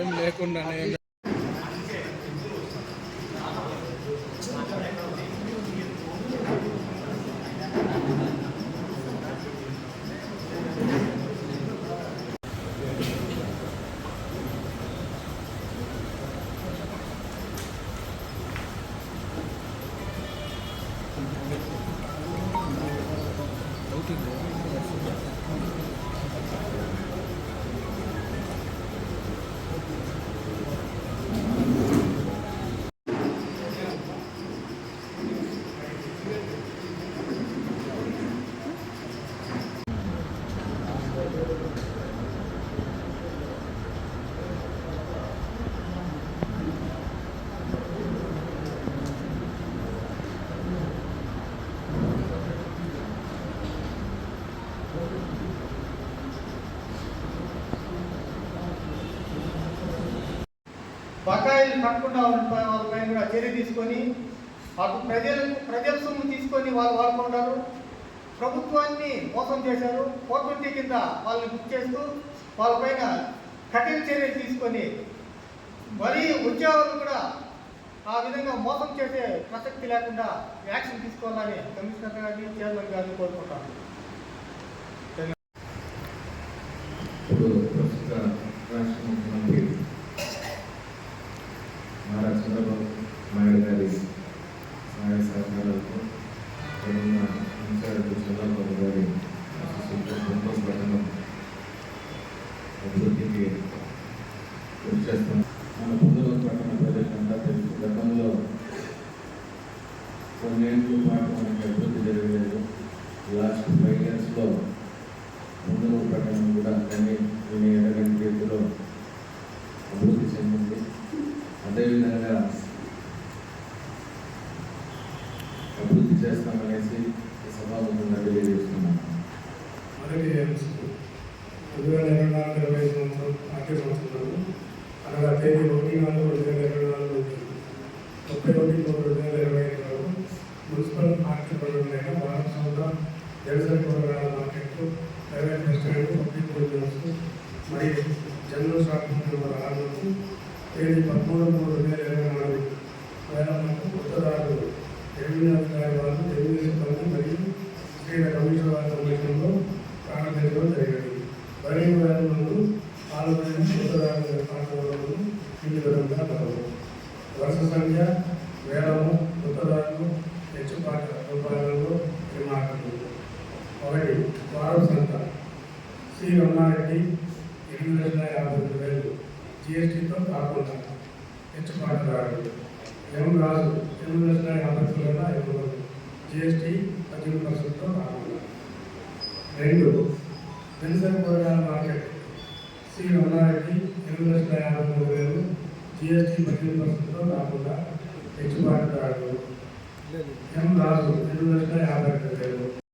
ఏం లేకుండానే బకాయిలు కట్టకుండా వాళ్ళపైన కూడా చర్య తీసుకొని అటు ప్రజల సొమ్ము తీసుకొని వాళ్ళు వాడుకుంటారు. ప్రభుత్వాన్ని మోసం చేశారు. 420 కింద వాళ్ళని బుక్ చేస్తూ వాళ్ళపైన కఠిన చర్యలు తీసుకొని మరీ ఉద్యోగులు కూడా ఆ విధంగా మోసం చేసే ప్రసక్తి లేకుండా యాక్షన్ తీసుకోవాలని కమిషనర్ గారిని చైర్మన్ గారిని కోరుకుంటాను. రాష్ట్ర ముఖ్యమంత్రి నారా చంద్రబాబు నాయుడు గారి సహాయ సహకారాలతో ఇన్ఛార్జ్ చంద్రబాబు గారి పట్టణం అభివృద్ధికి కృషి చేస్తున్నాం. మన పొందూరు పట్టణ ప్రజలంతా తెలుసు. గతంలో కొన్నేళ్ల పాటు మనకి అభివృద్ధి జరగలేదు. లాస్ట్ 5 yearsలో పొందూరు పట్టణం కూడా కానీ ఎడగని రీతిలో అభివృద్ధి చెందింది. అదేవిధంగా అభివృద్ధి చేస్తామనేసి సభాముఖంగా తెలియజేస్తున్నాను. మొదటి 2024-25 సంవత్సరం ఆర్థిక సంవత్సరంలో అనగా తేదీ 1/4/2024 నుండి 31/3/2025 వరకు మున్సిపల్ ఆర్థిక పనులైన భారత సౌద జనసరి కూరగాయల మార్కెట్లు, ప్రైవేట్ రెస్టారెంట్, పబ్లిక్ హోటల్స్ మరియు జనరల్ షాపింగ్ నెంబర్ 6 తేదీ 13/3/2024 వేలకు ఉత్తరాలు రెవెన్యూ అధికారి వాళ్ళు రెవెన్యూ సిబ్బంది మరియు స్త్రీల కమిషన్ వారి సమక్షంలో ప్రారంభించడం జరిగింది. మరియు వేల ముందు పాల్గొని ఉత్తరాలు పాల్గొనడం ఈ విధంగా కలవు. వరుస సంఖ్య, వేలము, ఉత్తరాలు, హెచ్చుపాట రూపాయలలో రిమార్కులు. 1. వారం సంఖ్య సి. రమణారెడ్డి 8,50,000 GSTతో కాకుండా హెచ్చుపాటుదారుడు. ఎం. రాజు 8,50,500 GST 18%తో కాకుండా. 2. జనసరి కూరగాయల మార్కెట్ సి. రమణారెడ్డి 8,53,000 GST 18%తో కాకుండా హెచ్చుపాటుదారుడు. ఎం. రాజు 8,52,000